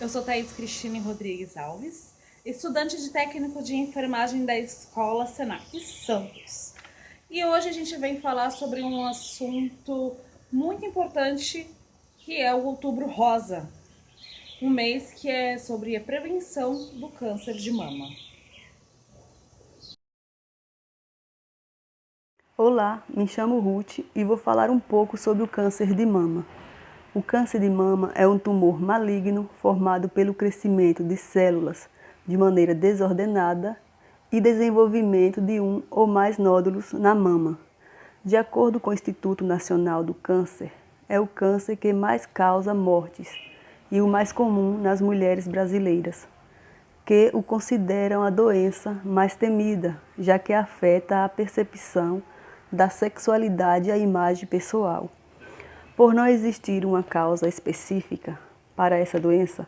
Eu sou Thaís Cristine Rodrigues Alves, estudante de técnico de enfermagem da Escola Senac Santos. E hoje a gente vem falar sobre um assunto muito importante, que é o Outubro Rosa, um mês que é sobre a prevenção do câncer de mama. Olá, me chamo Ruth e vou falar um pouco sobre o câncer de mama. O câncer de mama é um tumor maligno formado pelo crescimento de células de maneira desordenada e desenvolvimento de um ou mais nódulos na mama. De acordo com o Instituto Nacional do Câncer, é o câncer que mais causa mortes e o mais comum nas mulheres brasileiras, que o consideram a doença mais temida, já que afeta a percepção da sexualidade e a imagem pessoal. Por não existir uma causa específica para essa doença,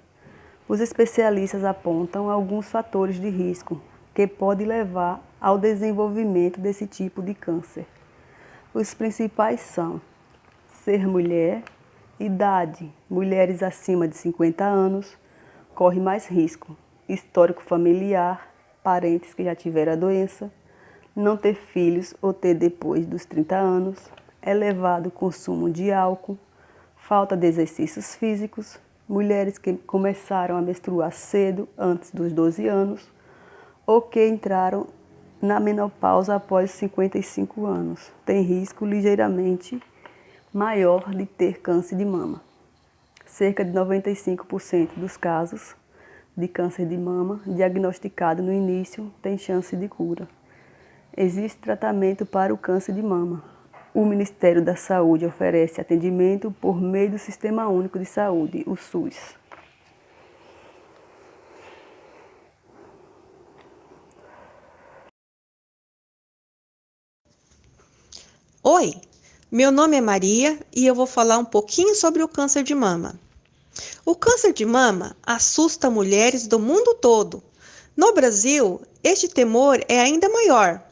os especialistas apontam alguns fatores de risco que podem levar ao desenvolvimento desse tipo de câncer. Os principais são ser mulher, idade, mulheres acima de 50 anos, corre mais risco, histórico familiar, parentes que já tiveram a doença, não ter filhos ou ter depois dos 30 anos, elevado consumo de álcool, falta de exercícios físicos, mulheres que começaram a menstruar cedo, antes dos 12 anos, ou que entraram na menopausa após 55 anos, tem risco ligeiramente maior de ter câncer de mama. Cerca de 95% dos casos de câncer de mama diagnosticado no início tem chance de cura. Existe tratamento para o câncer de mama. O Ministério da Saúde oferece atendimento por meio do Sistema Único de Saúde, o SUS. Oi, meu nome é Maria e eu vou falar um pouquinho sobre o câncer de mama. O câncer de mama assusta mulheres do mundo todo. No Brasil, este temor é ainda maior,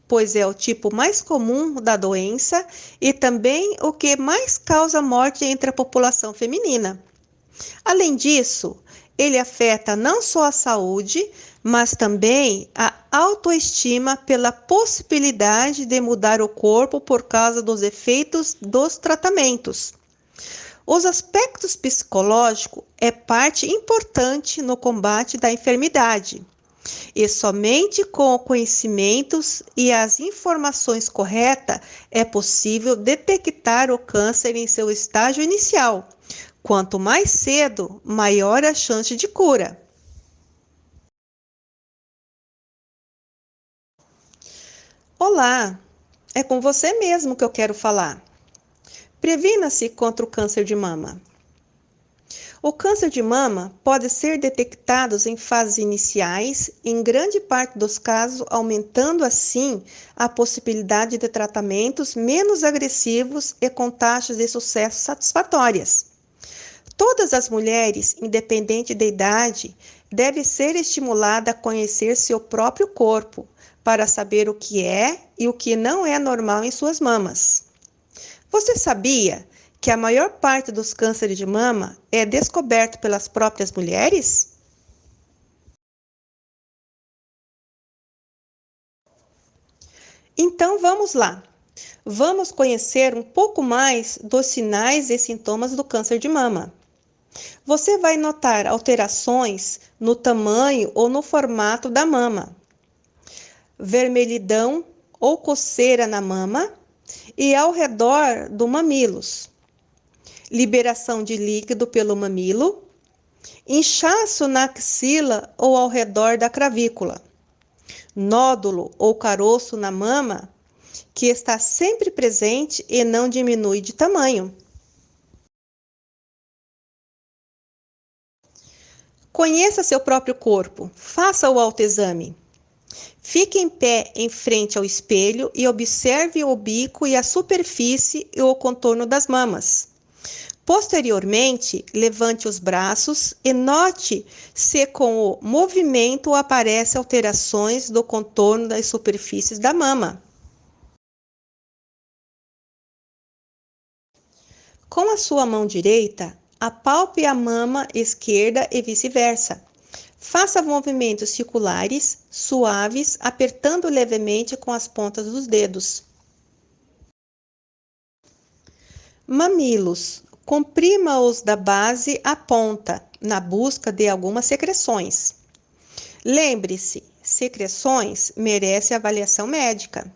pois é o tipo mais comum da doença e também o que mais causa morte entre a população feminina. Além disso, ele afeta não só a saúde, mas também a autoestima pela possibilidade de mudar o corpo por causa dos efeitos dos tratamentos. Os aspectos psicológicos é parte importante no combate da enfermidade. E somente com o conhecimentos e as informações corretas é possível detectar o câncer em seu estágio inicial. Quanto mais cedo, maior a chance de cura. Olá, é com você mesmo que eu quero falar. Previna-se contra o câncer de mama. O câncer de mama pode ser detectado em fases iniciais, em grande parte dos casos, aumentando assim a possibilidade de tratamentos menos agressivos e com taxas de sucesso satisfatórias. Todas as mulheres, independente da idade, devem ser estimuladas a conhecer seu próprio corpo, para saber o que é e o que não é normal em suas mamas. Você sabia que a maior parte dos cânceres de mama é descoberto pelas próprias mulheres? Então vamos lá. Vamos conhecer um pouco mais dos sinais e sintomas do câncer de mama. Você vai notar alterações no tamanho ou no formato da mama, vermelhidão ou coceira na mama e ao redor do mamilos, liberação de líquido pelo mamilo, inchaço na axila ou ao redor da clavícula, nódulo ou caroço na mama que está sempre presente e não diminui de tamanho. Conheça seu próprio corpo, faça o autoexame. Fique em pé em frente ao espelho e observe o bico e a superfície e o contorno das mamas. Posteriormente, levante os braços e note se com o movimento aparecem alterações do contorno das superfícies da mama. Com a sua mão direita, apalpe a mama esquerda e vice-versa. Faça movimentos circulares, suaves, apertando levemente com as pontas dos dedos. Mamilos. Comprima-os da base à ponta, na busca de algumas secreções. Lembre-se, secreções merecem avaliação médica.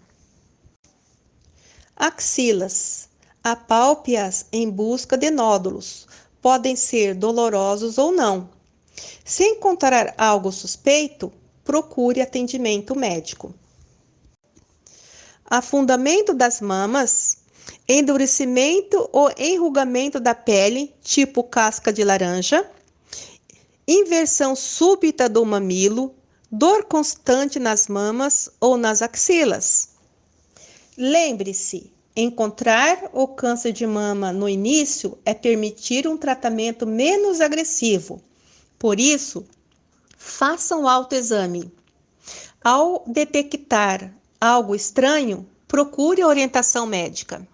Axilas. Apalpe-as em busca de nódulos. Podem ser dolorosos ou não. Se encontrar algo suspeito, procure atendimento médico. Afundamento das mamas, endurecimento ou enrugamento da pele, tipo casca de laranja, inversão súbita do mamilo, dor constante nas mamas ou nas axilas. Lembre-se, encontrar o câncer de mama no início é permitir um tratamento menos agressivo. Por isso, façam o autoexame. Ao detectar algo estranho, procure orientação médica.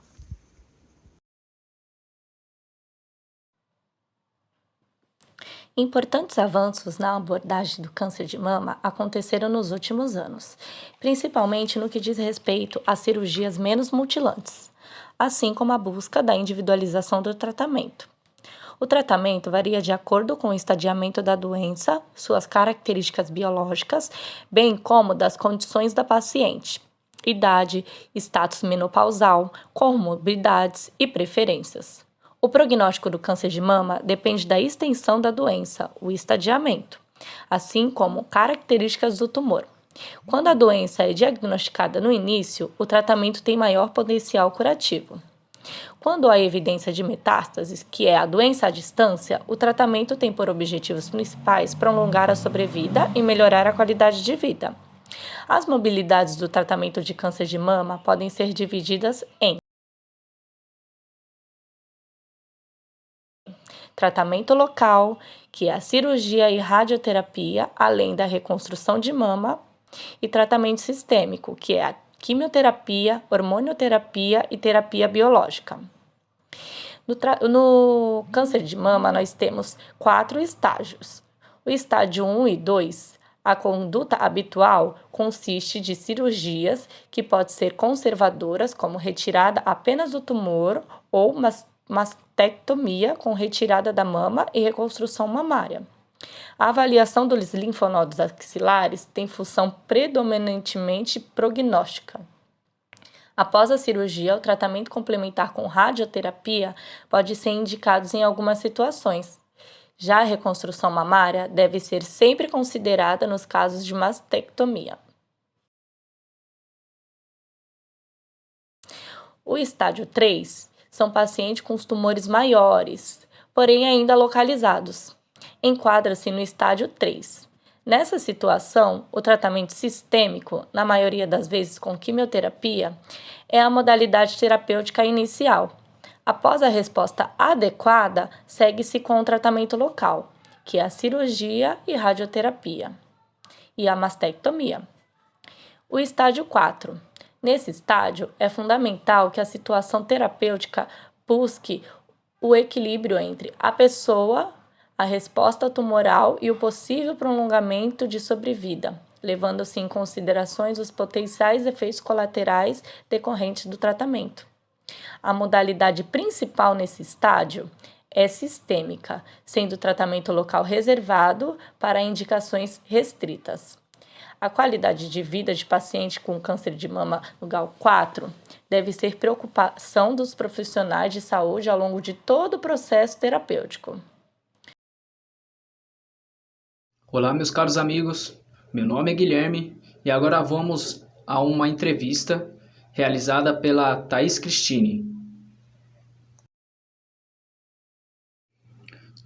Importantes avanços na abordagem do câncer de mama aconteceram nos últimos anos, principalmente no que diz respeito a cirurgias menos mutilantes, assim como a busca da individualização do tratamento. O tratamento varia de acordo com o estadiamento da doença, suas características biológicas, bem como das condições da paciente, idade, status menopausal, comorbidades e preferências. O prognóstico do câncer de mama depende da extensão da doença, o estadiamento, assim como características do tumor. Quando a doença é diagnosticada no início, o tratamento tem maior potencial curativo. Quando há evidência de metástases, que é a doença à distância, o tratamento tem por objetivos principais prolongar a sobrevida e melhorar a qualidade de vida. As mobilidades do tratamento de câncer de mama podem ser divididas em tratamento local, que é a cirurgia e radioterapia, além da reconstrução de mama, e tratamento sistêmico, que é a quimioterapia, hormonioterapia e terapia biológica. No câncer de mama, nós temos 4 estágios. O estágio 1 e 2, a conduta habitual consiste de cirurgias que podem ser conservadoras, como retirada apenas do tumor ou mastectomia com retirada da mama e reconstrução mamária. A avaliação dos linfonodos axilares tem função predominantemente prognóstica. Após a cirurgia, o tratamento complementar com radioterapia pode ser indicado em algumas situações. Já a reconstrução mamária deve ser sempre considerada nos casos de mastectomia. O estágio 3 são pacientes com os tumores maiores, porém ainda localizados. Enquadra-se no estágio 3. Nessa situação, o tratamento sistêmico, na maioria das vezes com quimioterapia, é a modalidade terapêutica inicial. Após a resposta adequada, segue-se com o tratamento local, que é a cirurgia e radioterapia, e a mastectomia. O estágio 4. Nesse estágio, é fundamental que a situação terapêutica busque o equilíbrio entre a pessoa, a resposta tumoral e o possível prolongamento de sobrevida, levando-se em considerações os potenciais efeitos colaterais decorrentes do tratamento. A modalidade principal nesse estágio é sistêmica, sendo o tratamento local reservado para indicações restritas. A qualidade de vida de paciente com câncer de mama no grau 4 deve ser preocupação dos profissionais de saúde ao longo de todo o processo terapêutico. Olá, meus caros amigos, meu nome é Guilherme e agora vamos a uma entrevista realizada pela Thaís Cristine.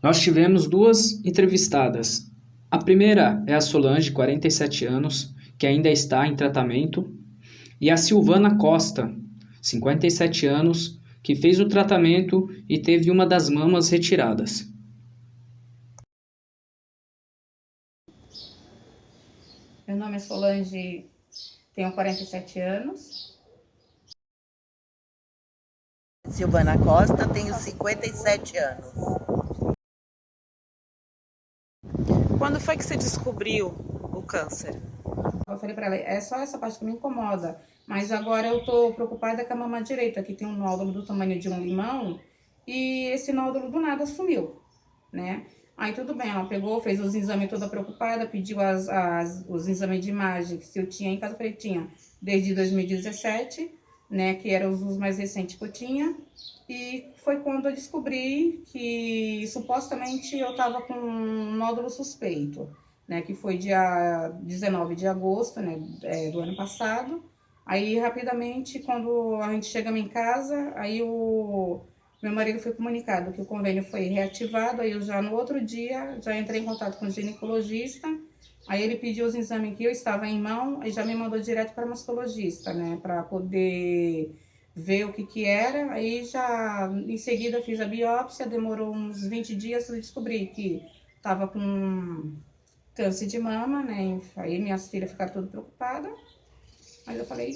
Nós tivemos 2 entrevistadas, A primeira é a Solange, 47 anos, que ainda está em tratamento, e a Silvana Costa, 57 anos, que fez o tratamento e teve uma das mamas retiradas. Meu nome é Solange, tenho 47 anos. Silvana Costa, tenho 57 anos. Quando foi que você descobriu o câncer? Eu falei pra ela, é só essa parte que me incomoda, mas agora eu tô preocupada com a mama direita, que tem um nódulo do tamanho de um limão, e esse nódulo do nada sumiu, né? Aí tudo bem, ela pegou, fez os exames toda preocupada, pediu os exames de imagem, que se eu tinha em casa, eu falei, tinha desde 2017, né, que eram os mais recentes que eu tinha, e foi quando eu descobri que supostamente eu tava com um nódulo suspeito, né, que foi dia 19 de agosto, né, do ano passado. Aí, rapidamente, quando a gente chega em casa, aí meu marido foi comunicado que o convênio foi reativado, aí eu já no outro dia, já entrei em contato com o ginecologista, aí ele pediu os exames que eu estava em mão, e já me mandou direto para o mastologista, né, para poder ver o que era. Aí já, em seguida, fiz a biópsia, demorou uns 20 dias para descobrir que estava com câncer de mama, né? Aí minhas filhas ficaram todas preocupadas. Mas eu falei...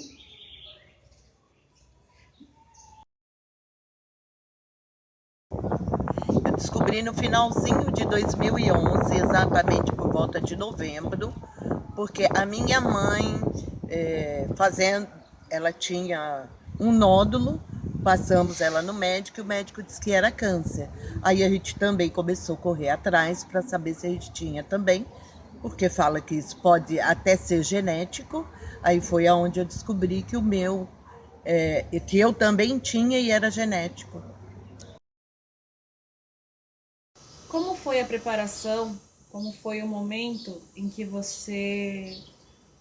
Eu descobri no finalzinho de 2011, exatamente por volta de novembro, porque a minha mãe, ela tinha um nódulo, passamos ela no médico e o médico disse que era câncer. Aí a gente também começou a correr atrás para saber se a gente tinha também, porque fala que isso pode até ser genético. Aí foi aonde eu descobri que o meu, que eu também tinha e era genético. Como foi a preparação? Como foi o momento em que você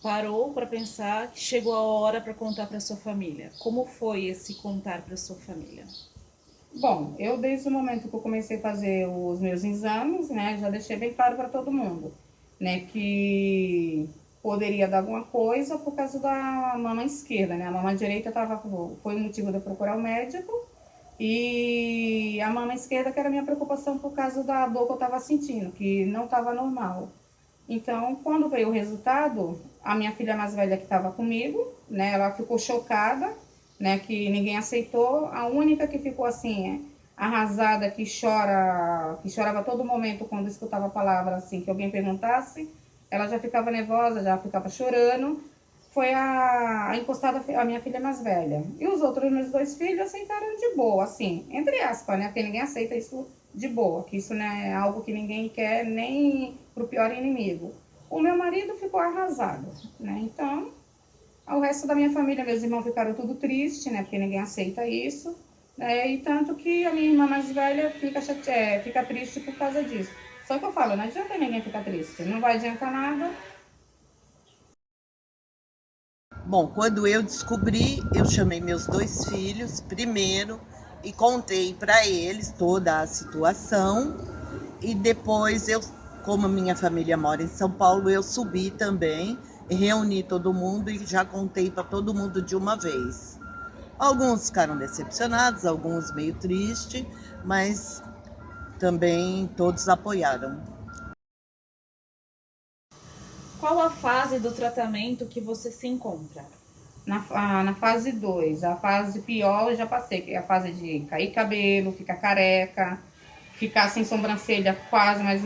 parou para pensar que chegou a hora para contar para sua família? Como foi esse contar para sua família? Bom, eu desde o momento que eu comecei a fazer os meus exames, né, já deixei bem claro para todo mundo, né, que poderia dar alguma coisa por causa da mama esquerda, né? A mama direita foi o motivo de eu procurar o médico, e a mama esquerda que era a minha preocupação por causa da dor que eu estava sentindo, que não estava normal. Então, quando veio o resultado, a minha filha mais velha que estava comigo, né, ela ficou chocada, né, que ninguém aceitou. A única que ficou assim, arrasada, que chorava a todo momento quando escutava a palavra assim, que alguém perguntasse, ela já ficava nervosa, já ficava chorando, foi a encostada, a minha filha mais velha. E os outros meus dois filhos aceitaram de boa, assim, entre aspas, né, porque ninguém aceita isso de boa, que isso não é algo que ninguém quer nem pro pior inimigo. O meu marido ficou arrasado, né, então... O resto da minha família, meus irmãos ficaram tudo triste, né? Porque ninguém aceita isso. Né? E tanto que a minha irmã mais velha fica triste por causa disso. Só que eu falo, não adianta ninguém ficar triste. Não vai adiantar nada. Bom, quando eu descobri, eu chamei meus dois filhos primeiro e contei para eles toda a situação. E depois, como a minha família mora em São Paulo, eu subi também, reuni todo mundo e já contei para todo mundo de uma vez. Alguns ficaram decepcionados, alguns meio tristes, mas também todos apoiaram. Qual a fase do tratamento que você se encontra? Na fase 2, a fase pior eu já passei, que é a fase de cair cabelo, ficar careca, ficar sem sobrancelha quase, mas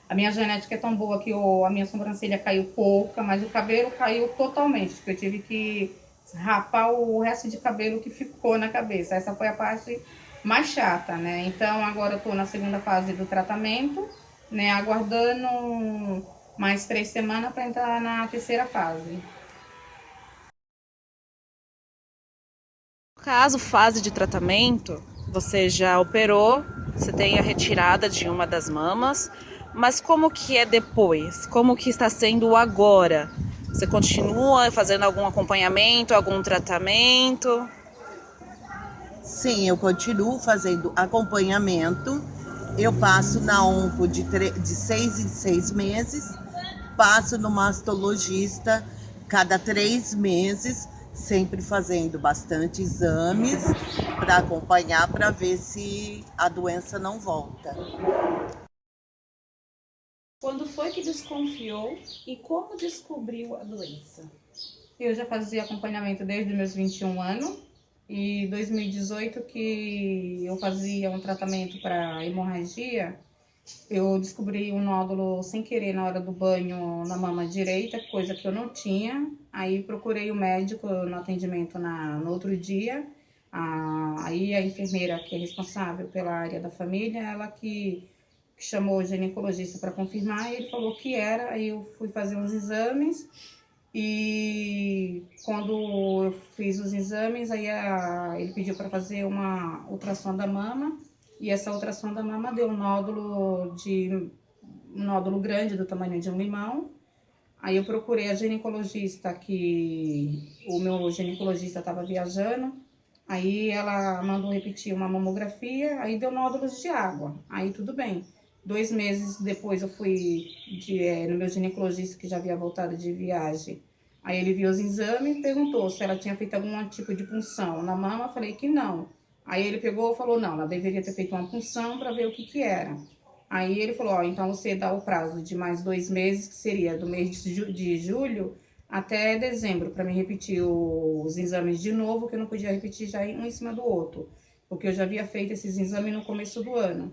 a minha genética é tão boa que a minha sobrancelha caiu pouca, mas o cabelo caiu totalmente, porque eu tive que rapar o resto de cabelo que ficou na cabeça. Essa foi a parte mais chata, né? Então agora eu tô na segunda fase do tratamento, né? Aguardando mais 3 semanas para entrar na terceira fase. No caso, fase de tratamento, você já operou, você tem a retirada de uma das mamas, mas como que é depois? Como que está sendo o agora? Você continua fazendo algum acompanhamento, algum tratamento? Sim, eu continuo fazendo acompanhamento Eu passo na onco de 6 em 6 meses, passo no mastologista cada 3 meses, sempre fazendo bastante exames para acompanhar, para ver se a doença não volta. Quando foi que desconfiou e como descobriu a doença? Eu já fazia acompanhamento desde meus 21 anos e 2018 que eu fazia um tratamento para hemorragia, eu descobri um nódulo sem querer na hora do banho na mama direita, coisa que eu não tinha. Aí procurei o médico no atendimento no outro dia. Aí a enfermeira que é responsável pela área da família, ela que chamou o ginecologista para confirmar e ele falou que era. Aí eu fui fazer uns exames e quando eu fiz os exames, aí ele pediu para fazer uma ultrassom da mama. E essa ultrassom da mama deu um nódulo grande do tamanho de um limão. Aí eu procurei a ginecologista, que o meu ginecologista estava viajando. Aí ela mandou repetir uma mamografia, aí deu nódulos de água. Aí tudo bem. 2 meses depois eu fui no meu ginecologista, que já havia voltado de viagem. Aí ele viu os exames e perguntou se ela tinha feito algum tipo de punção na mama. Eu falei que não. Aí ele pegou e falou, não, ela deveria ter feito uma punção para ver o que era. Aí ele falou, ó, então você dá o prazo de mais 2 meses, que seria do mês de julho até dezembro, para me repetir os exames de novo, que eu não podia repetir já um em cima do outro, porque eu já havia feito esses exames no começo do ano.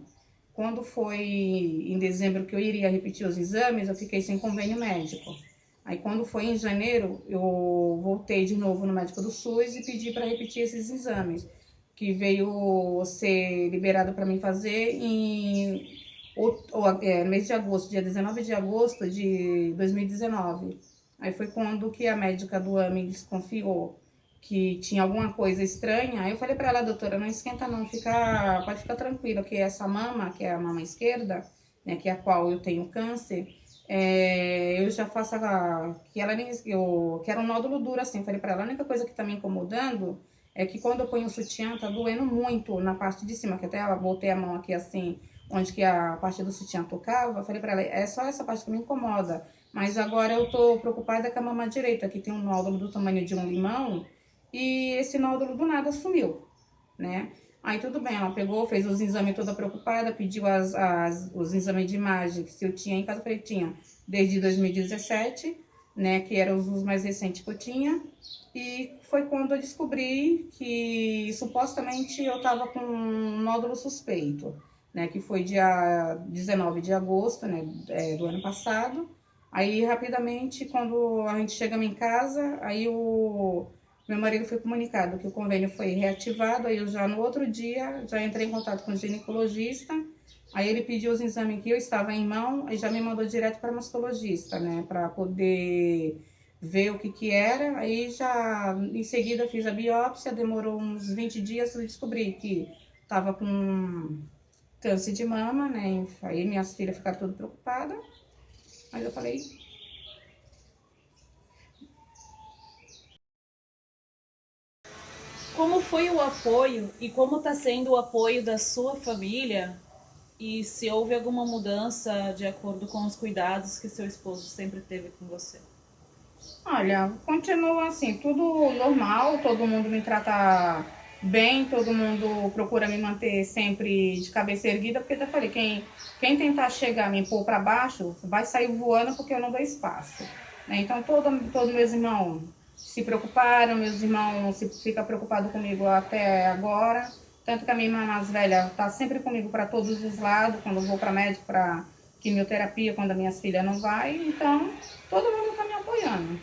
Quando foi em dezembro que eu iria repetir os exames, eu fiquei sem convênio médico. Aí quando foi em janeiro, eu voltei de novo no médico do SUS e pedi para repetir esses exames, que veio ser liberado para mim fazer no mês de agosto, dia 19 de agosto de 2019. Aí foi quando que a médica do AME desconfiou que tinha alguma coisa estranha. Aí eu falei para ela, doutora, não esquenta não, pode ficar tranquila, que essa mama, que é a mama esquerda, né, que é a qual eu tenho câncer, eu já faço que era um nódulo duro assim. Eu falei para ela, a única coisa que tá me incomodando é que quando eu ponho o sutiã, tá doendo muito na parte de cima, que até ela botei a mão aqui assim, onde que a parte do sutiã tocava. Eu falei para ela, é só essa parte que me incomoda, mas agora eu tô preocupada com a mama direita, que tem um nódulo do tamanho de um limão, e esse nódulo do nada sumiu, né? Aí tudo bem, ela pegou, fez os exames toda preocupada, pediu os exames de imagem, que se eu tinha em casa, eu falei, tinha desde 2017, né, que eram os mais recentes que eu tinha. E foi quando eu descobri que supostamente eu estava com um nódulo suspeito, né, que foi dia 19 de agosto, né, do ano passado. Aí rapidamente, quando a gente chegamos em casa, aí meu marido foi comunicado que o convênio foi reativado. Aí eu já no outro dia já entrei em contato com o ginecologista. Aí ele pediu os exames que eu estava em mão e já me mandou direto para mastologista, né, para poder ver o que era. Aí já em seguida fiz a biópsia, demorou uns 20 dias para descobrir que estava com câncer de mama, né? Aí minhas filhas ficaram todas preocupadas. Mas eu falei, como foi o apoio e como está sendo o apoio da sua família? E se houve alguma mudança de acordo com os cuidados que seu esposo sempre teve com você? olha, continua assim, tudo normal, todo mundo me trata bem, todo mundo procura me manter sempre de cabeça erguida, porque eu já falei, quem tentar chegar, me pôr para baixo, vai sair voando, porque eu não dou espaço, né? Então todos meus irmãos se preocuparam, meus irmãos ficam preocupados comigo até agora, tanto que a minha irmã mais velha está sempre comigo para todos os lados, quando eu vou para médico, para quimioterapia, quando as minhas filhas não vai, então todo mundo está me apoiando.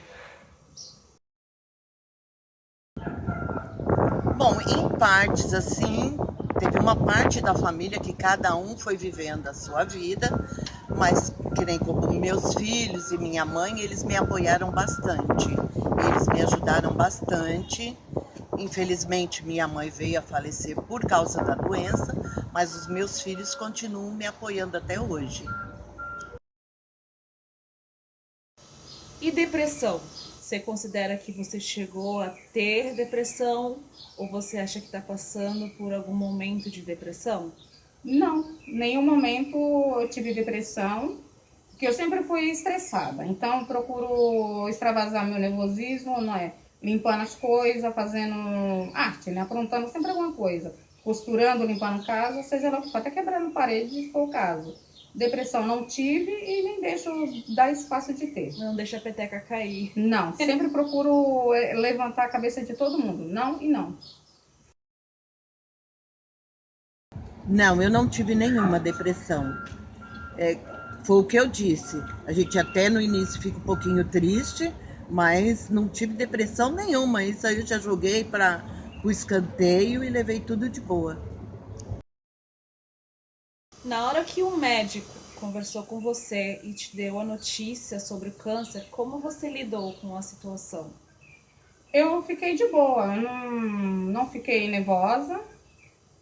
Bom, em partes assim, teve uma parte da família que cada um foi vivendo a sua vida, mas que nem como meus filhos e minha mãe, eles me apoiaram bastante, eles me ajudaram bastante. Infelizmente, minha mãe veio a falecer por causa da doença, mas os meus filhos continuam me apoiando até hoje. E depressão? Você considera que você chegou a ter depressão ou você acha que está passando por algum momento de depressão? Não, nenhum momento eu tive depressão, porque eu sempre fui estressada. Então, eu procuro extravasar meu nervosismo, não é? Limpando as coisas, fazendo arte, né? Aprontando sempre alguma coisa. Costurando, limpando casa, seja lá o que for, até quebrando parede, se for o caso. Depressão não tive e nem deixo dar espaço de ter. Não deixa a peteca cair. Não, sempre procuro levantar a cabeça de todo mundo. Não e não. Não, eu não tive nenhuma depressão. Foi o que eu disse. A gente até no início fica um pouquinho triste, mas não tive depressão nenhuma. Isso aí eu já joguei para o escanteio e levei tudo de boa. Na hora que o médico conversou com você e te deu a notícia sobre o câncer, como você lidou com a situação? Eu fiquei de boa, não fiquei nervosa,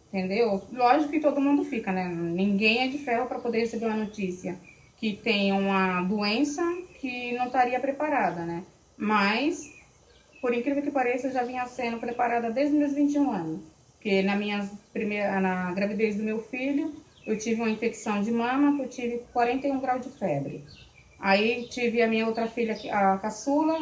entendeu? Lógico que todo mundo fica, né? Ninguém é de ferro para poder receber uma notícia que tem uma doença que não estaria preparada, né? Mas, por incrível que pareça, eu já vinha sendo preparada desde meus 21 anos. Porque na gravidez do meu filho, eu tive uma infecção de mama, que eu tive 41 graus de febre. Aí tive a minha outra filha, a caçula,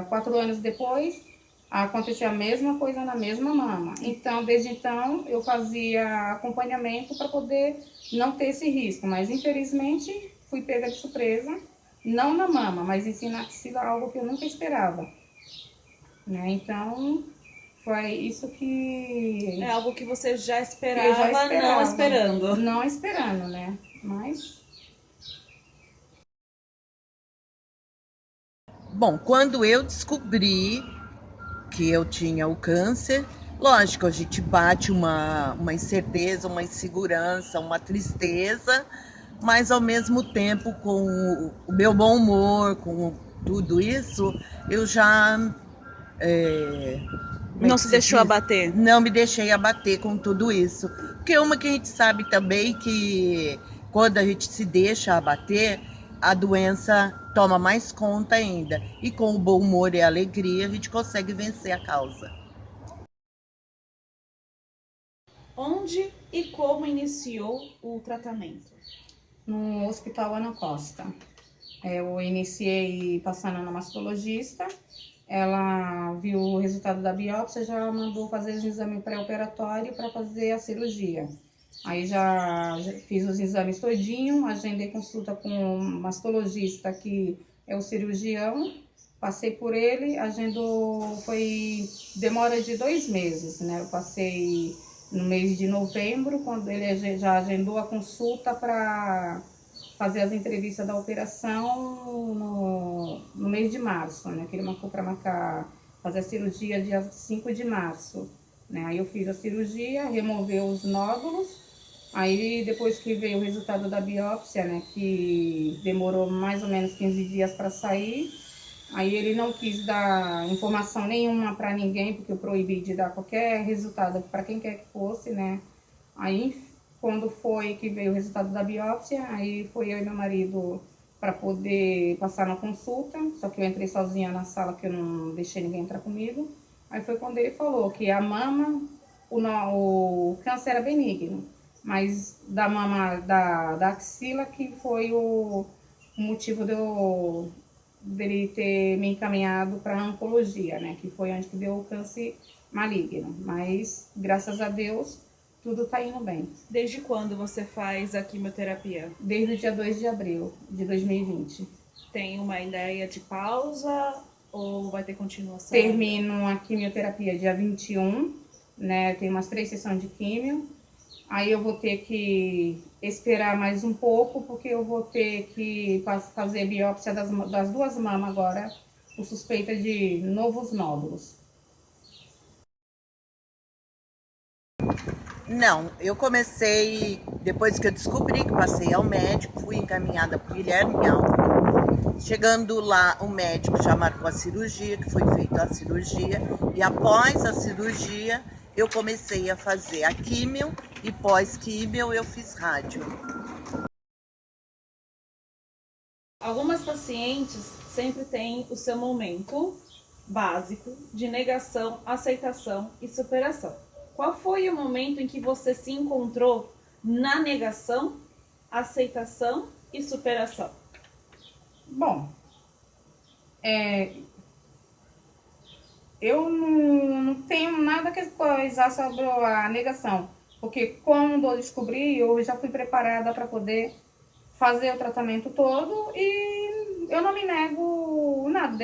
4 anos depois, aconteceu a mesma coisa na mesma mama. Então, desde então, eu fazia acompanhamento para poder não ter esse risco. Mas, infelizmente, fui pega de surpresa, não na mama, mas em si na axila, algo que eu nunca esperava. Né? Então, foi isso que... É algo que você já eu esperava, já esperava, não esperando. Não esperando, né? Mas... Bom, quando eu descobri que eu tinha o câncer, lógico, a gente bate uma incerteza, uma insegurança, uma tristeza, mas ao mesmo tempo com o meu bom humor, com tudo isso, eu já... Não se deixou abater? Não me deixei abater com tudo isso. Porque uma que a gente sabe também que quando a gente se deixa abater, a doença toma mais conta ainda. E com o bom humor e a alegria, a gente consegue vencer a causa. Onde e como iniciou o tratamento? No Hospital Ana Costa. Eu iniciei passando na mastologista, ela viu o resultado da biópsia, já mandou fazer os exames pré-operatório para fazer a cirurgia. Aí já fiz os exames todinho, agendei consulta com um mastologista que é o cirurgião, passei por ele, agendou, foi demora de 2 meses, né? Eu passei no mês de novembro, quando ele já agendou a consulta para fazer as entrevistas da operação no mês de março, né? Que ele marcou para fazer a cirurgia dia 5 de março. Né? Aí eu fiz a cirurgia, removeu os nódulos. Aí depois que veio o resultado da biópsia, né? Que demorou mais ou menos 15 dias para sair. Aí ele não quis dar informação nenhuma para ninguém, porque eu proibi de dar qualquer resultado para quem quer que fosse, né? Aí, quando foi que veio o resultado da biópsia, aí foi eu e meu marido para poder passar na consulta, só que eu entrei sozinha na sala, que eu não deixei ninguém entrar comigo. Aí foi quando ele falou que a mama, o câncer era benigno, mas da mama, da axila, que foi o motivo dele ter me encaminhado para a oncologia, né? Que foi onde que deu o câncer maligno. Mas, graças a Deus, tudo tá indo bem. Desde quando você faz a quimioterapia? Desde o dia 2 de abril de 2020. Tem uma ideia de pausa ou vai ter continuação? Termino a quimioterapia dia 21, né? Tem umas 3 sessões de químio. Aí eu vou ter que esperar mais um pouco, porque eu vou ter que fazer biópsia das 2 mamas agora, por suspeita de novos nódulos. Não, eu comecei, depois que eu descobri que passei ao médico, fui encaminhada por Guilherme Alves. Chegando lá, o médico já marcou a cirurgia, que foi feita a cirurgia, e após a cirurgia, eu comecei a fazer a químio, e pós-químio eu fiz rádio. Algumas pacientes sempre têm o seu momento básico de negação, aceitação e superação. Qual foi o momento em que você se encontrou na negação, aceitação e superação? Bom, eu não tenho nada que coisar sobre a negação, porque quando eu descobri, eu já fui preparada para poder fazer o tratamento todo e eu não me nego nada,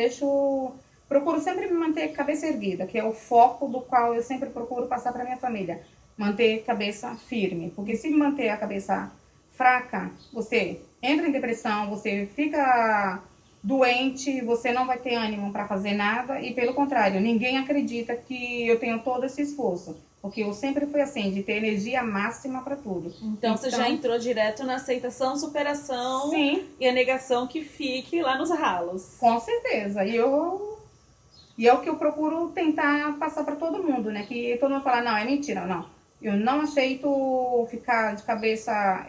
procuro sempre me manter cabeça erguida, que é o foco do qual eu sempre procuro passar para minha família, manter cabeça firme, porque se manter a cabeça fraca, você entra em depressão, você fica doente, você não vai ter ânimo para fazer nada e pelo contrário, ninguém acredita que eu tenho todo esse esforço, porque eu sempre fui assim, de ter energia máxima para tudo. Então você já entrou direto na aceitação, superação. Sim. E a negação que fique lá nos ralos. Com certeza. E é o que eu procuro tentar passar para todo mundo, né? Que todo mundo fala, não, é mentira, não. Eu não aceito ficar de cabeça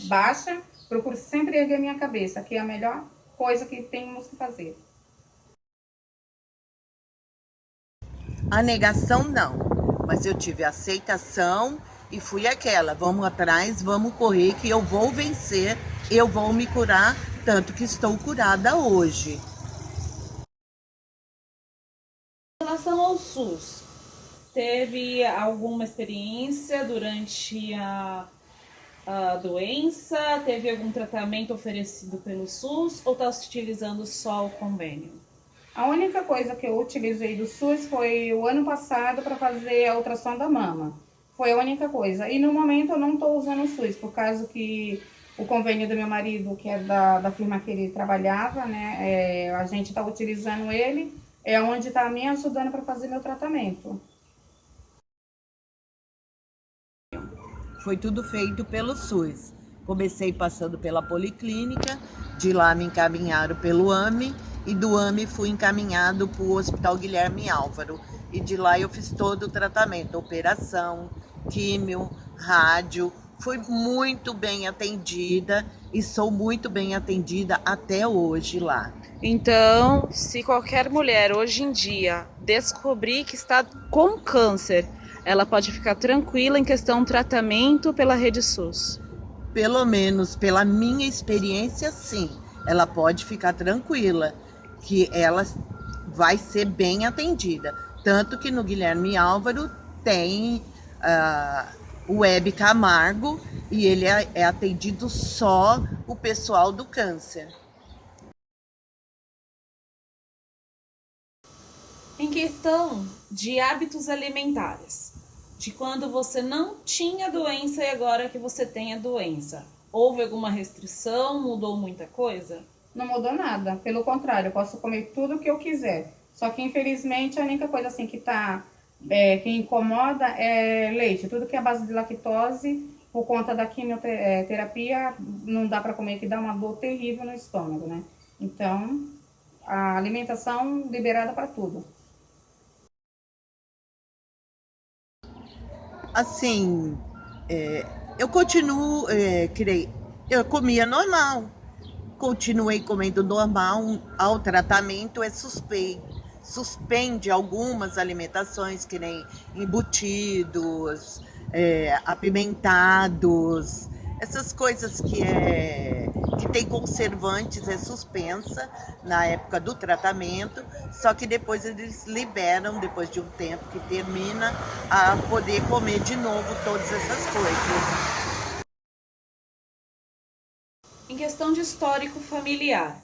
baixa. Procuro sempre erguer minha cabeça, que é a melhor coisa que temos que fazer. A negação não, mas eu tive aceitação e fui aquela, vamos atrás, vamos correr que eu vou vencer, eu vou me curar, tanto que estou curada hoje. Em relação ao SUS, teve alguma experiência durante a doença? Teve algum tratamento oferecido pelo SUS ou está utilizando só o convênio? A única coisa que eu utilizei do SUS foi o ano passado para fazer a ultrassom da mama. Foi a única coisa. E no momento eu não estou usando o SUS, por causa que o convênio do meu marido, que é da firma que ele trabalhava, né? A gente está utilizando ele, é onde está me ajudando para fazer meu tratamento. Foi tudo feito pelo SUS. Comecei passando pela Policlínica, de lá me encaminharam pelo AME, e do AME fui encaminhado para o Hospital Guilherme Álvaro. E de lá eu fiz todo o tratamento, operação, químio, rádio. Fui muito bem atendida e sou muito bem atendida até hoje lá. Então, se qualquer mulher hoje em dia descobrir que está com câncer, ela pode ficar tranquila em questão do tratamento pela rede SUS? Pelo menos pela minha experiência, sim. Ela pode ficar tranquila que ela vai ser bem atendida. Tanto que no Guilherme Álvaro tem o Web Camargo e ele é atendido só o pessoal do câncer. Em questão de hábitos alimentares, de quando você não tinha doença e agora que você tem a doença, houve alguma restrição? Mudou muita coisa? Não mudou nada, pelo contrário, eu posso comer tudo o que eu quiser. Só que infelizmente a única coisa assim que que incomoda é leite. Tudo que é a base de lactose, por conta da quimioterapia, não dá para comer, que dá uma dor terrível no estômago, né? Então, a alimentação liberada para tudo. Assim, eu continuo, eu comia normal, continuei comendo normal, ao tratamento suspende algumas alimentações, que nem embutidos, apimentados, essas coisas que tem conservantes, é suspensa na época do tratamento, só que depois eles liberam, depois de um tempo que termina, a poder comer de novo todas essas coisas. Em questão de histórico familiar,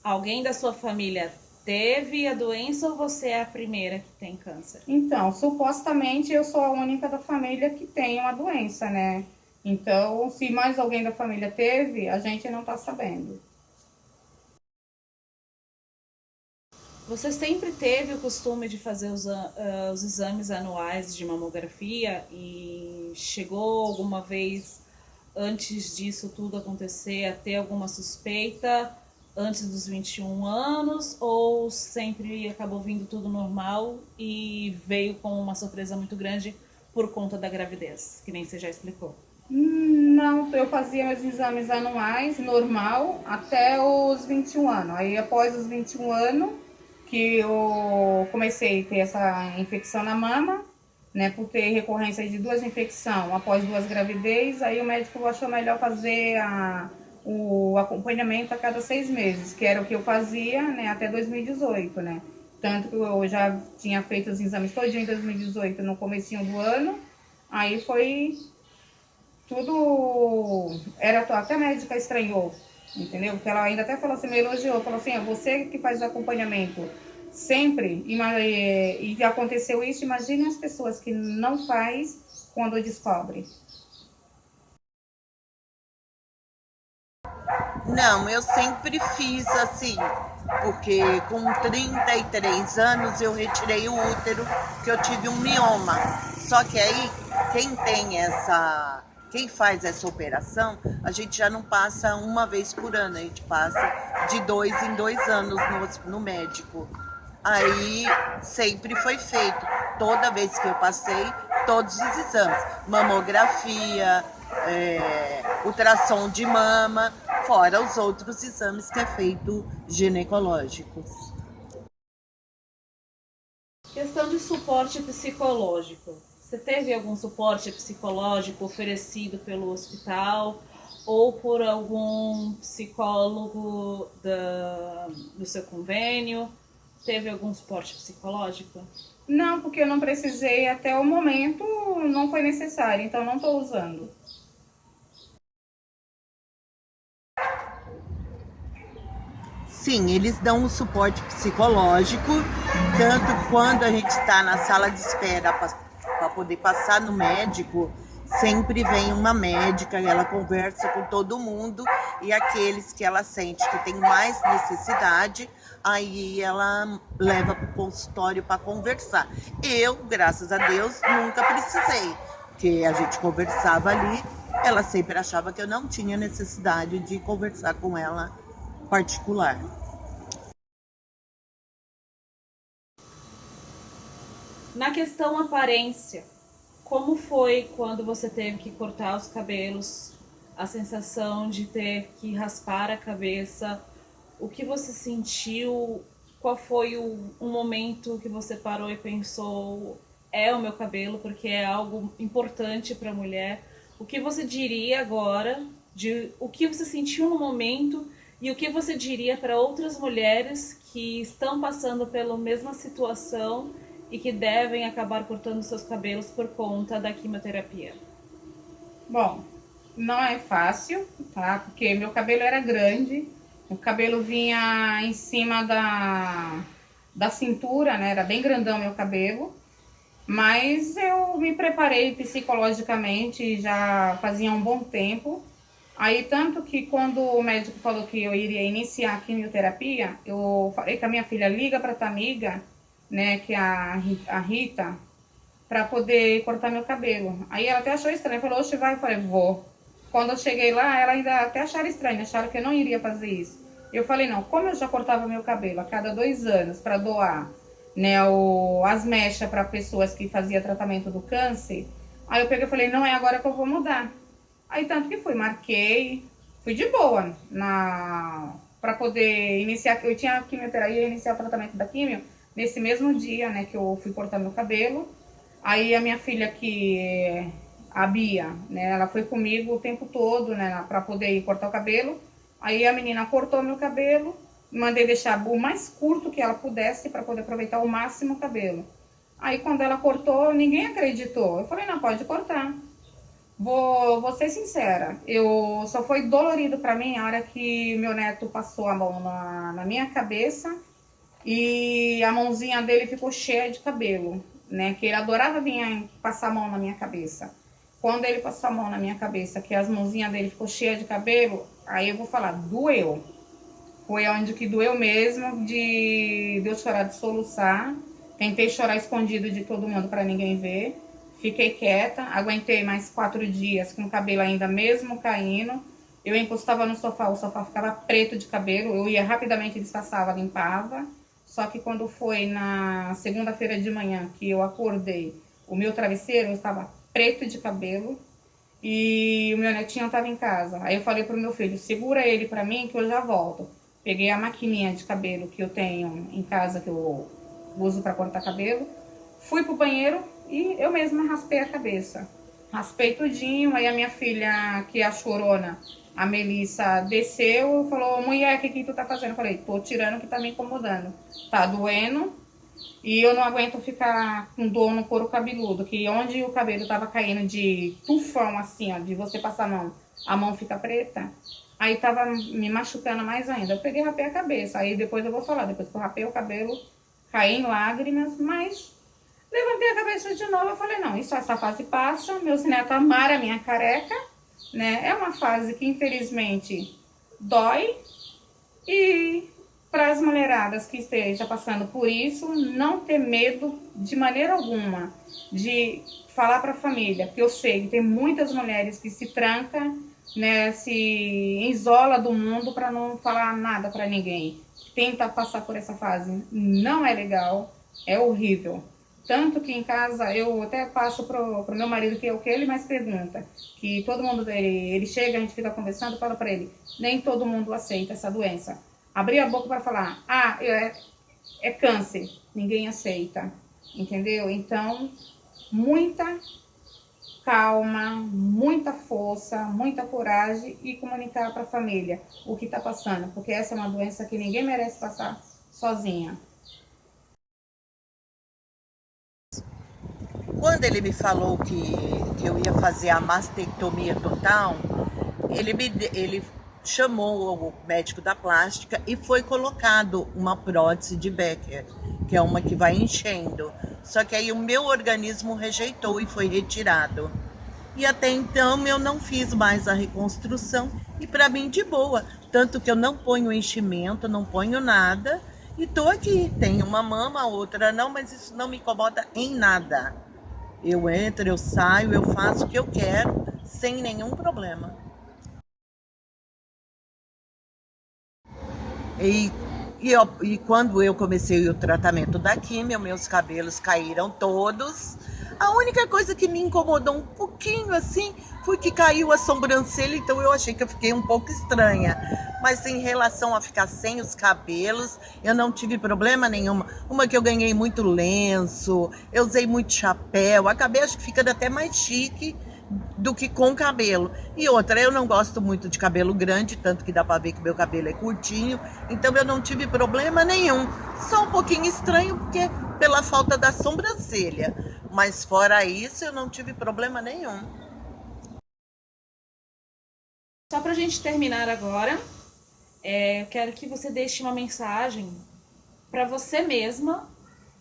alguém da sua família teve a doença ou você é a primeira que tem câncer? Então, supostamente eu sou a única da família que tem uma doença, né? Então, se mais alguém da família teve, a gente não tá sabendo. Você sempre teve o costume de fazer os exames anuais de mamografia e chegou alguma vez, antes disso tudo acontecer, a ter alguma suspeita antes dos 21 anos ou sempre acabou vindo tudo normal e veio com uma surpresa muito grande por conta da gravidez, que nem você já explicou? Não, eu fazia meus exames anuais, normal, até os 21 anos. Aí, após os 21 anos, que eu comecei a ter essa infecção na mama, né, por ter recorrência de 2 infecções após 2 gravidez. Aí o médico achou melhor fazer o acompanhamento a cada 6 meses, que era o que eu fazia, né, até 2018, né. Tanto que eu já tinha feito os exames todinho em 2018, no comecinho do ano. Aí foi tudo... Até a médica estranhou, entendeu? Porque ela ainda até falou assim, me elogiou, falou assim, é você que faz o acompanhamento sempre, e aconteceu isso, imagine as pessoas que não faz quando descobre. Não, eu sempre fiz assim, porque com 33 anos eu retirei o útero, que eu tive um mioma. Só que aí, quem faz essa operação, a gente já não passa uma vez por ano, a gente passa de 2 em 2 anos no médico. Aí sempre foi feito, toda vez que eu passei, todos os exames, mamografia, ultrassom de mama, fora os outros exames que é feito ginecológicos. Questão de suporte psicológico. Você teve algum suporte psicológico oferecido pelo hospital ou por algum psicólogo do seu convênio? Teve algum suporte psicológico? Não, porque eu não precisei até o momento, não foi necessário, então não estou usando. Sim, eles dão um suporte psicológico, tanto quando a gente está na sala de espera para poder passar no médico, sempre vem uma médica, ela conversa com todo mundo, e aqueles que ela sente que tem mais necessidade, aí ela leva para o consultório para conversar. Eu, graças a Deus, nunca precisei, porque a gente conversava ali, ela sempre achava que eu não tinha necessidade de conversar com ela particular. Na questão aparência, como foi quando você teve que cortar os cabelos? A sensação de ter que raspar a cabeça? O que você sentiu? Qual foi um momento que você parou e pensou, é o meu cabelo, porque é algo importante para a mulher? O que você diria agora, o que você sentiu no momento e o que você diria para outras mulheres que estão passando pela mesma situação e que devem acabar cortando seus cabelos por conta da quimioterapia? Bom, não é fácil, tá? Porque meu cabelo era grande, o cabelo vinha em cima da cintura, né? Era bem grandão meu cabelo. Mas eu me preparei psicologicamente já fazia um bom tempo. Aí, tanto que quando o médico falou que eu iria iniciar a quimioterapia, eu falei com a minha filha, liga para tua amiga, né, que é a Rita, para poder cortar meu cabelo. Aí ela até achou estranho, falou, oxe, vai, eu falei, vou. Quando eu cheguei lá, ela ainda até acharam estranho, acharam que eu não iria fazer isso. Eu falei, não, como eu já cortava meu cabelo a cada 2 anos para doar, né, as mechas para pessoas que faziam tratamento do câncer, aí eu peguei e falei, não, é agora que eu vou mudar. Aí tanto que fui, marquei, fui de boa para poder iniciar, eu tinha a quimioterapia, iniciar o tratamento da quimio nesse mesmo dia, né, que eu fui cortar meu cabelo. Aí a minha filha, a Bia, né, ela foi comigo o tempo todo, né, para poder ir cortar o cabelo. Aí a menina cortou meu cabelo, mandei deixar o mais curto que ela pudesse para poder aproveitar o máximo o cabelo. Aí quando ela cortou, ninguém acreditou. Eu falei, não, pode cortar. Vou ser sincera, só foi dolorido para mim a hora que meu neto passou a mão na minha cabeça e a mãozinha dele ficou cheia de cabelo, né? Que ele adorava vir passar a mão na minha cabeça. Quando ele passou a mão na minha cabeça, que as mãozinhas dele ficou cheia de cabelo, aí eu vou falar, doeu. Foi onde que doeu mesmo, de eu chorar de soluçar. Tentei chorar escondido de todo mundo para ninguém ver. Fiquei quieta, aguentei mais 4 dias com o cabelo ainda mesmo caindo. Eu encostava no sofá, o sofá ficava preto de cabelo. Eu ia rapidamente, despassava, limpava. Só que quando foi na segunda-feira de manhã que eu acordei, o meu travesseiro estava preto de cabelo e o meu netinho estava em casa. Aí eu falei pro meu filho, segura ele para mim que eu já volto. Peguei a maquininha de cabelo que eu tenho em casa, que eu uso para cortar cabelo. Fui pro banheiro, E eu mesma raspei a cabeça. Raspei tudinho, aí a minha filha, que é a chorona, a Melissa, desceu e falou, mulher, o que tu tá fazendo? Eu falei, tô tirando que tá me incomodando. Tá doendo e eu não aguento ficar com dor no couro cabeludo, que onde o cabelo tava caindo de tufão, assim, ó, de você passar a mão fica preta. Aí tava me machucando mais ainda. Eu peguei e rapei a cabeça. Aí depois eu vou falar, depois que eu rapei o cabelo, caí em lágrimas, mas levantei a cabeça de novo. Eu falei, não, essa fase passa. Meus netos amaram a minha careca, né? É uma fase que infelizmente dói. E para as mulheradas que estejam passando por isso, não ter medo de maneira alguma de falar para a família, porque eu sei que tem muitas mulheres que se trancam, né, se isola do mundo para não falar nada para ninguém. Tenta passar por essa fase, não é legal, é horrível. Tanto que em casa eu até passo pro meu marido, que é o que ele mais pergunta, que todo mundo, ele chega, a gente fica conversando, fala para ele, nem todo mundo aceita essa doença. Abrir a boca para falar, é câncer, ninguém aceita, entendeu? Então, muita calma, muita força, muita coragem e comunicar para a família o que está passando, porque essa é uma doença que ninguém merece passar sozinha. Quando ele me falou que eu ia fazer a mastectomia total, ele chamou o médico da plástica e foi colocado uma prótese de Becker, que é uma que vai enchendo. Só que aí o meu organismo rejeitou e foi retirado. E até então eu não fiz mais a reconstrução e para mim de boa. Tanto que eu não ponho enchimento, não ponho nada e tô aqui. Tenho uma mama, outra não, mas isso não me incomoda em nada. Eu entro, eu saio, eu faço o que eu quero sem nenhum problema. E quando eu comecei o tratamento da quimio, meus cabelos caíram todos. A única coisa que me incomodou um pouquinho assim foi que caiu a sobrancelha, então eu achei que eu fiquei um pouco estranha. Mas em relação a ficar sem os cabelos, eu não tive problema nenhum. Uma que eu ganhei muito lenço, eu usei muito chapéu, acabei acho que ficando até mais chique do que com cabelo. E outra, eu não gosto muito de cabelo grande, tanto que dá pra ver que meu cabelo é curtinho, então eu não tive problema nenhum. Só um pouquinho estranho, porque pela falta da sobrancelha. Mas fora isso, eu não tive problema nenhum. Só pra gente terminar agora, eu quero que você deixe uma mensagem para você mesma,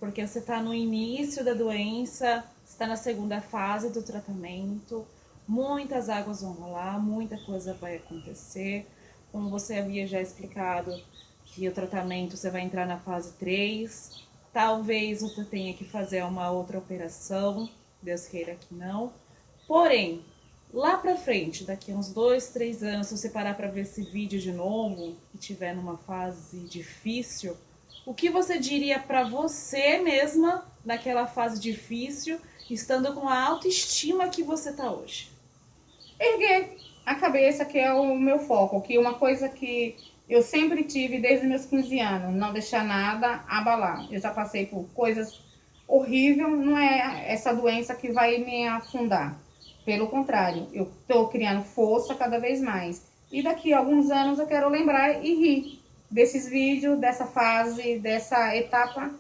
porque você está no início da doença, está na segunda fase do tratamento, muitas águas vão rolar, muita coisa vai acontecer. Como você havia já explicado, que o tratamento você vai entrar na fase 3, talvez você tenha que fazer uma outra operação, Deus queira que não. Porém, lá pra frente, daqui a uns 2, 3 anos, se você parar pra ver esse vídeo de novo e tiver numa fase difícil, o que você diria pra você mesma naquela fase difícil, estando com a autoestima que você tá hoje? Erguer a cabeça, que é o meu foco, que é uma coisa que eu sempre tive desde meus 15 anos, não deixar nada abalar. Eu já passei por coisas horríveis, não é essa doença que vai me afundar. Pelo contrário, eu estou criando força cada vez mais. E daqui a alguns anos eu quero lembrar e rir desses vídeos, dessa fase, dessa etapa,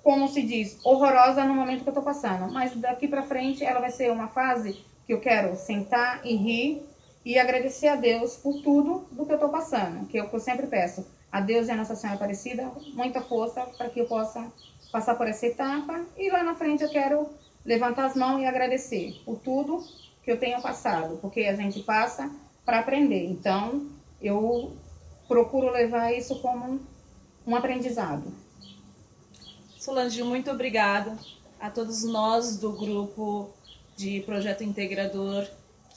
como se diz, horrorosa no momento que eu estou passando. Mas daqui para frente ela vai ser uma fase que eu quero sentar e rir e agradecer a Deus por tudo do que eu estou passando. Que é o que eu sempre peço. A Deus e a Nossa Senhora Aparecida, muita força para que eu possa passar por essa etapa. E lá na frente eu quero levantar as mãos e agradecer por tudo que eu tenho passado, porque a gente passa para aprender. Então, eu procuro levar isso como um aprendizado. Solange, muito obrigada a todos nós do grupo de Projeto Integrador,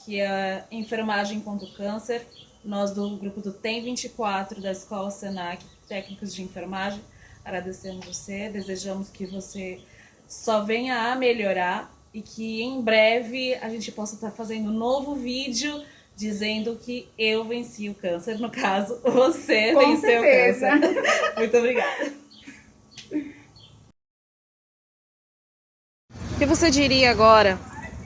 que é Enfermagem contra o Câncer, nós do grupo do TEM 24 da Escola Senac, técnicos de enfermagem, agradecemos você, desejamos que você só venha a melhorar e que em breve a gente possa estar fazendo um novo vídeo dizendo que eu venci o câncer. No caso, você Com venceu certeza. o câncer. Muito obrigada. que você diria agora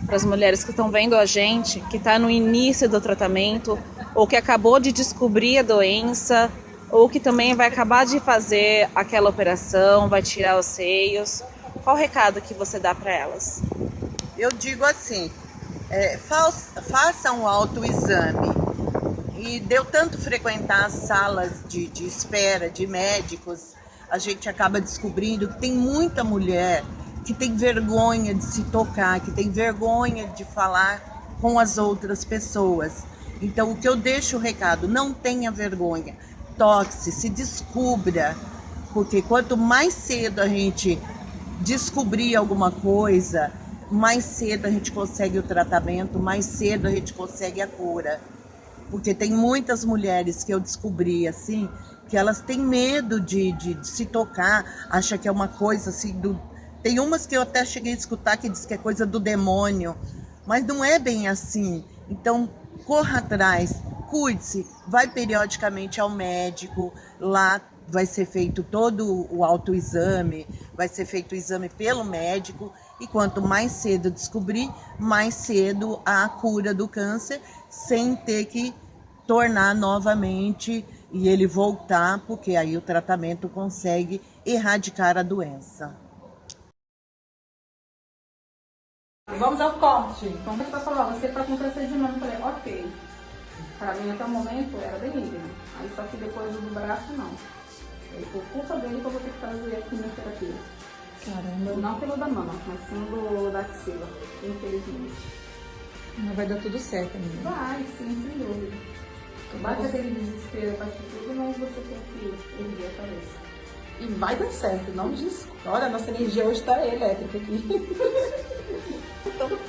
para as mulheres que estão vendo a gente, que está no início do tratamento, ou que acabou de descobrir a doença, ou que também vai acabar de fazer aquela operação, vai tirar os seios? Qual o recado que você dá para elas? Eu digo assim, faça um autoexame. E deu tanto frequentar as salas de espera de médicos, a gente acaba descobrindo que tem muita mulher que tem vergonha de se tocar, que tem vergonha de falar com as outras pessoas. Então, o que eu deixo o recado, não tenha vergonha, toque-se, se descubra, porque quanto mais cedo a gente descobrir alguma coisa, mais cedo a gente consegue o tratamento, mais cedo a gente consegue a cura. Porque tem muitas mulheres que eu descobri assim, que elas têm medo de se tocar, acha que é uma coisa assim Tem umas que eu até cheguei a escutar que diz que é coisa do demônio, mas não é bem assim. Então, corra atrás, cuide-se, vai periodicamente ao médico, lá vai ser feito todo o autoexame, vai ser feito o exame pelo médico, e quanto mais cedo descobrir, mais cedo a cura do câncer, sem ter que tornar novamente e ele voltar, porque aí o tratamento consegue erradicar a doença. Vamos ao corte. Então, você falou, você está com câncer de mama. Eu falei, ok. Para mim, até o momento, era benigno. Aí, só que depois do braço, não. E por culpa dele, que eu vou ter que fazer a quimioterapia. Caramba. Não pelo da mama, mas sim do da axila, infelizmente. Mas vai dar tudo certo, amiga. Vai, sim, sem dúvida. Bate aquele desespero, bate tudo, mas você tem que erguer a cabeça. E vai dar certo, não desculpa. Olha, a nossa energia hoje tá elétrica aqui.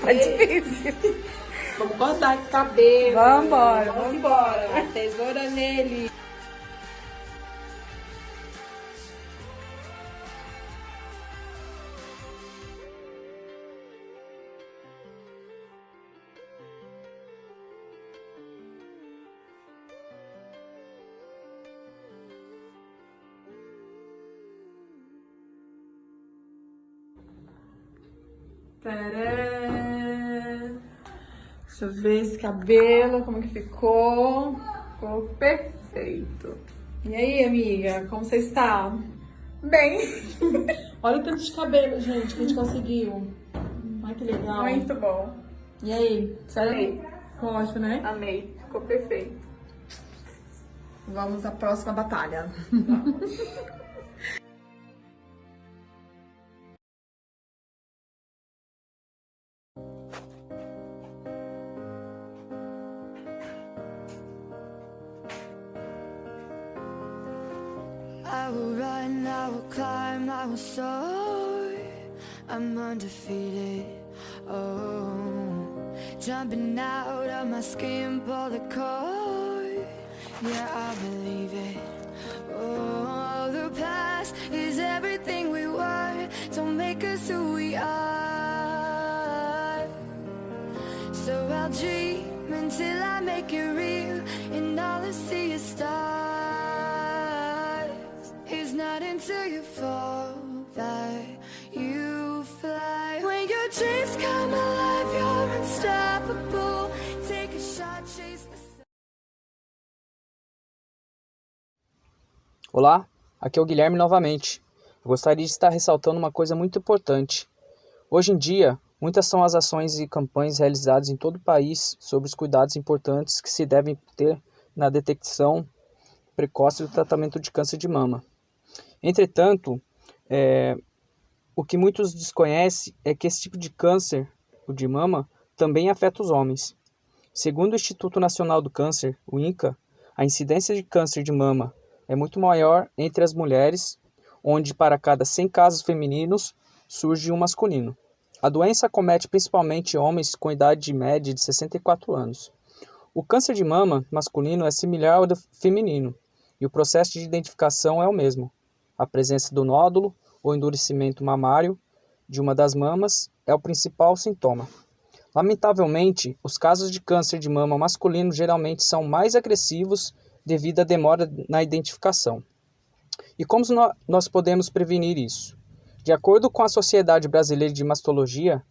Tá difícil. Vamos cortar esse cabelo. Vamos embora. Tesoura nele. Tcharam! Deixa eu ver esse cabelo, como que ficou. Ficou perfeito. E aí, amiga, como você está? Bem. Olha o tanto de cabelo, gente, que a gente conseguiu. Ai, que legal. Muito bom. E aí? Amei. Ficou ótimo, né? Amei. Ficou perfeito. Vamos à próxima batalha. I will run, I will climb, I will soar. I'm undefeated. Oh, jumping out of my skin, pull the cord. Yeah, I believe it. Oh, the past is everything we were. Don't make us who we are. So I'll dream until I make it real, and all I see is stars. It's not until you fall that you fly. When your dreams come alive, you're unstoppable. Take a shot, chase the sun. Olá, aqui é o Guilherme novamente. Eu gostaria de estar ressaltando uma coisa muito importante. Hoje em dia, muitas são as ações e campanhas realizadas em todo o país sobre os cuidados importantes que se devem ter na detecção precoce do tratamento de câncer de mama. Entretanto, o que muitos desconhecem é que esse tipo de câncer, o de mama, também afeta os homens. Segundo o Instituto Nacional do Câncer, o INCA, a incidência de câncer de mama é muito maior entre as mulheres, onde para cada 100 casos femininos surge um masculino. A doença acomete principalmente homens com idade média de 64 anos. O câncer de mama masculino é similar ao do feminino, e o processo de identificação é o mesmo. A presença do nódulo ou endurecimento mamário de uma das mamas é o principal sintoma. Lamentavelmente, os casos de câncer de mama masculino geralmente são mais agressivos devido à demora na identificação. E como nós podemos prevenir isso? De acordo com a Sociedade Brasileira de Mastologia,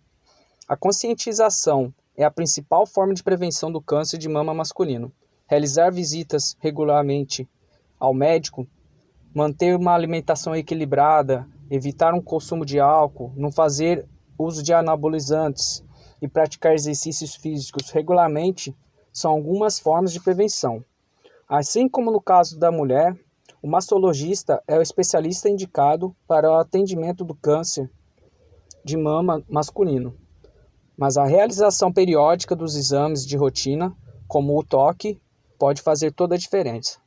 a conscientização é a principal forma de prevenção do câncer de mama masculino. Realizar visitas regularmente ao médico, manter uma alimentação equilibrada, evitar um consumo de álcool, não fazer uso de anabolizantes e praticar exercícios físicos regularmente são algumas formas de prevenção. Assim como no caso da mulher, o mastologista é o especialista indicado para o atendimento do câncer de mama masculino. Mas a realização periódica dos exames de rotina, como o toque, pode fazer toda a diferença.